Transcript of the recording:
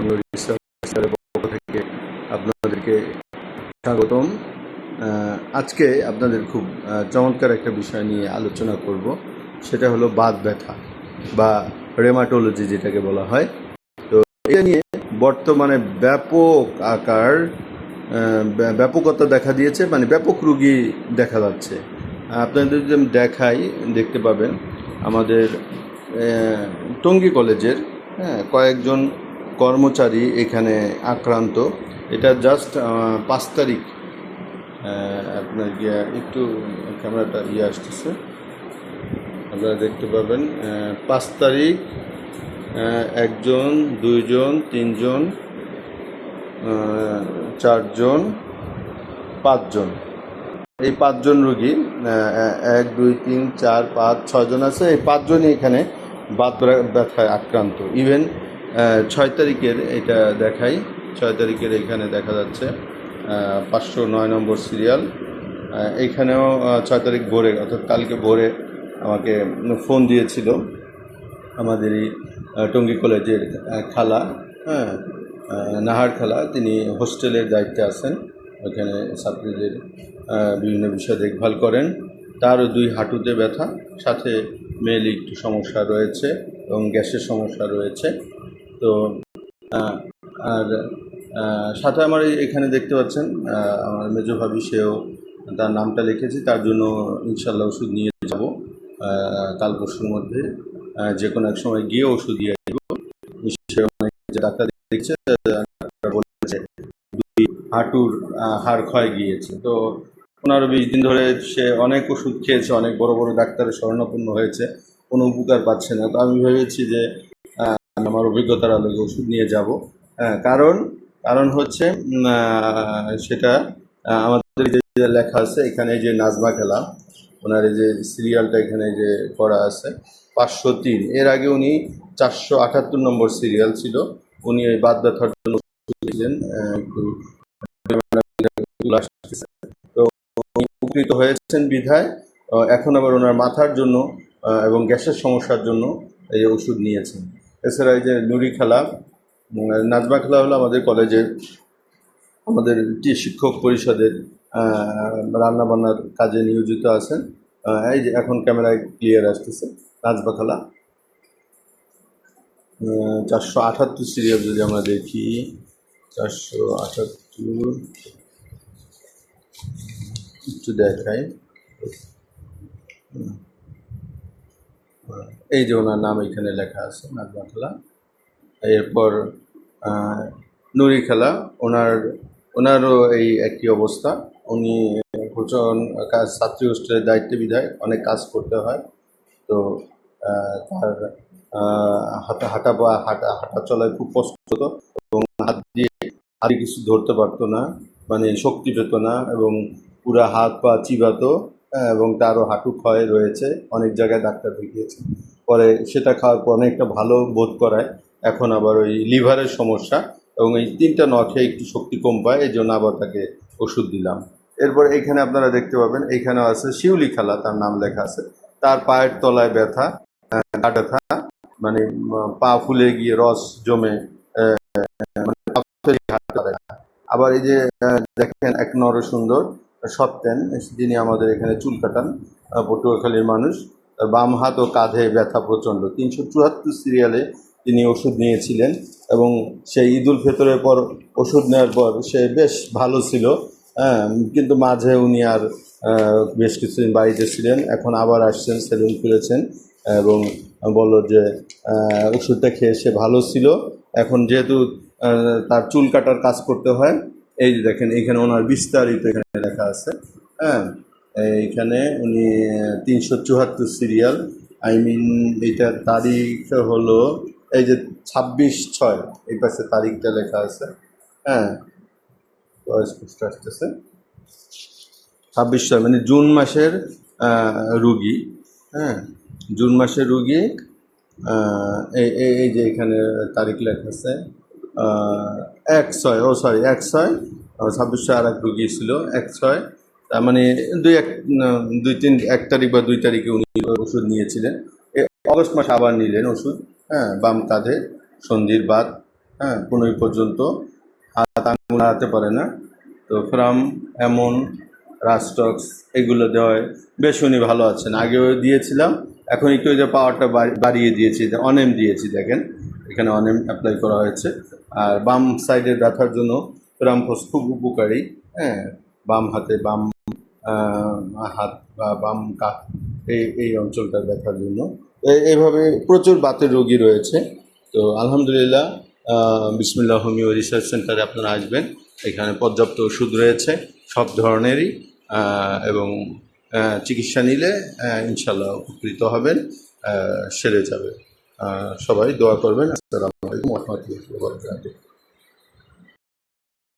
বাংলা রিসার্চের পক্ষ থেকে আপনাদেরকে স্বাগতম। আজকে আপনাদের খুব চমৎকার একটা বিষয় নিয়ে আলোচনা করব, সেটা হলো বাত ব্যথা বা রেমাটোলজি যেটাকে বলা হয়। তো এটা নিয়ে বর্তমানে ব্যাপক আকার ব্যাপকতা দেখা দিয়েছে, মানে ব্যাপক রুগী দেখা যাচ্ছে। আপনাদের যদি আমি দেখাই, দেখতে পাবেন আমাদের টঙ্গী কলেজের কয়েকজন কর্মচারী এখানে আক্রান্ত। এটা জাস্ট 5 তারিখ, আপনার একটু ক্যামেরাটা আসতেছে, আপনারা দেখতে পাবেন 5 তারিখ 1 জন, 2 জন, 3 জন, 4 জন, 5 জন, এই 5 জন রুগী, 1 2 3 4 5 6 জন আছে। এই 5 জনই এখানে বাত ব্যথায় আক্রান্ত। ইভেন 6 তারিখের এটা দেখাই, 6 তারিখের এখানে দেখা যাচ্ছে 509 নম্বর সিরিয়াল। এইখানেও 6 তারিখ ভোরে, অর্থাৎ কালকে ভোরে আমাকে ফোন দিয়েছিল আমাদের এই টঙ্গী কলেজের খালা, নাহার খালা। তিনি হোস্টেলের দায়িত্বে আছেন, ওখানে ছাত্রীদের বিভিন্ন বিষয় দেখভাল করেন। তারও 2 হাঁটুতে ব্যথা, সাথে মেয়েলি একটু সমস্যা রয়েছে এবং গ্যাসের সমস্যা রয়েছে। তো আর সাথে আমার এখানে দেখতে পাচ্ছেন আমার মেজো ভাবি, সেও তার নামটা লিখেছি, তার জন্য ইনশাল্লাহ ওষুধ নিয়ে যাব কাল পরশুর মধ্যে, যে কোনো এক সময় গিয়ে ওষুধ দিয়ে দেব। যে ডাক্তার দেখছে, বলেছে 2 হাঁটুর হাড় ক্ষয় গিয়েছে। তো 15-20 দিন ধরে সে অনেক ওষুধ খেয়েছে, অনেক বড় বড় ডাক্তারের শরণাপন্ন হয়েছে, কোনো উপকার পাচ্ছে না। তো আমি ভেবেছি যে আমার অভিজ্ঞতার আলোকে ওষুধ নিয়ে যাব। কারণ হচ্ছে সেটা আমাদের যে লেখা আছে এখানে, যে নাজমা খেলা, ওনার এই যে সিরিয়ালটা এখানে যে করা আছে 503, এর আগে উনি 478 নম্বর সিরিয়াল ছিল। উনি ওই বাত ব্যথার জন্য ছিলেন, একটু তো উনি উপকৃত হয়েছেন বিধায় এখন আবার ওনার মাথার জন্য এবং গ্যাসের সমস্যার জন্য এই ওষুধ নিয়েছেন। এছাড়া এই যে নুরি খেলা, নাজমা খেলা হলো আমাদের কলেজের, আমাদের শিক্ষক পরিষদের রান্নাবান্নার কাজে নিয়োজিত আছেন। এই যে এখন ক্যামেরায় ক্লিয়ার আসতেছে, নাজমা খেলা 478 সিরিয়াল যদি আমরা দেখি, 478 একটু দেখাই। এই যে ওনার নাম এখানে লেখা আছে, নাজমা খেলা। এরপর নুরি খেলা, ওনারও এই একই অবস্থা। উনি প্রচুর কাজ, ছাত্রী হোস্টেলের দায়িত্বে বিধায় অনেক কাজ করতে হয়। তো তার হাঁটা চলায় খুব কষ্ট হতো এবং হাত দিয়ে কিছু ধরতে পারতো না, মানে শক্তি পেত না এবং পুরা হাত পা চিবাতো, এবং তারও হাঁটু ক্ষয় রয়েছে, অনেক জায়গায় ডাক্তার দেখিয়েছে। পরে সেটা খাওয়ার পর অনেকটা ভালো বোধ করায়। এখন আবার ওই লিভারের সমস্যা এবং এই 3টা নখে একটু শক্তি কম পায়, এই জন্য আবার তাকে ওষুধ দিলাম। এরপর এইখানে আপনারা দেখতে পাবেন, এইখানেও আছে শিউলি খালা, তার নাম লেখা আছে। তার পায়ের তলায় ব্যথা, ব্যথা, মানে পা ফুলে গিয়ে রস জমে, আবার এই যে দেখেন এক নরসুন্দর সত্যেন, যিনি আমাদের এখানে চুল কাটান, পটুয়াখালীর মানুষ। বাম হাত ও কাঁধে ব্যথা প্রচণ্ড। 374 সিরিয়ালে তিনি ওষুধ নিয়েছিলেন এবং সেই ঈদুল ফিতরের পর ওষুধ নেওয়ার পর সে বেশ ভালো ছিল, কিন্তু মাঝে উনি আর বেশ কিছুদিন বাড়িতে ছিলেন। এখন আবার আসছেন, সেলুন খুলেছেন এবং বলল যে ওষুধটা খেয়ে সে ভালো ছিল। এখন যেহেতু তার চুল কাটার কাজ করতে হয়, এই যে দেখেন এখানে ওনার বিস্তারিত এখানে লেখা আছে। এইখানে উনি 374 সিরিয়াল, এইটার তারিখ হলো এই যে 26/6, এই পাশে তারিখটা লেখা আছে। আসতেছে 26/6, মানে জুন মাসের রুগী। জুন মাসের রুগী। এই যে এখানে তারিখ লেখা আছে 1/6, 1/6, আর এক রুগী ছিল 1/6, তার মানে 1 তারিখ বা 2 তারিখে উনি ওষুধ নিয়েছিলেন। অগস্ট মাসে আবার নিলেন ওষুধ, বাম কাঁধে সন্ধির বাত। হ্যাঁ 15 পর্যন্ত হাত আঙুল নাড়াতে পারে না। তো ফ্রাম এমন রাস্টক্স এগুলো দেওয়ায় বেশ উনি ভালো আছেন। আগেও দিয়েছিলাম, এখন একটু ওই যে পাওয়ারটা বাড়িয়ে দিয়েছি, যে অনেম দিয়েছি, দেখেন এখানে অনেম অ্যাপ্লাই করা হয়েছে। আর বাম সাইডের ব্যথার জন্য ফ্রামফোস খুব উপকারী। হ্যাঁ, বাম হাতে বাম হাত বা বাম কাঁধ এই অঞ্চলটার ব্যথার জন্য। এইভাবে প্রচুর বাতের রোগী রয়েছে। তো আলহামদুলিল্লাহ, বিসমিল্লাহ হোমিও রিসার্চ সেন্টারে আপনারা আসবেন। এখানে পর্যাপ্ত ওষুধ রয়েছে সব ধরনেরই, এবং চিকিৎসা নিলে ইনশাল্লাহ উপকৃত হবেন, সেরে যাবে। সবাই দোয়া করবেন। আসসালামু আলাইকুম ওয়া রাহমাতুল্লাহি ওয়া বারাকাতুহু।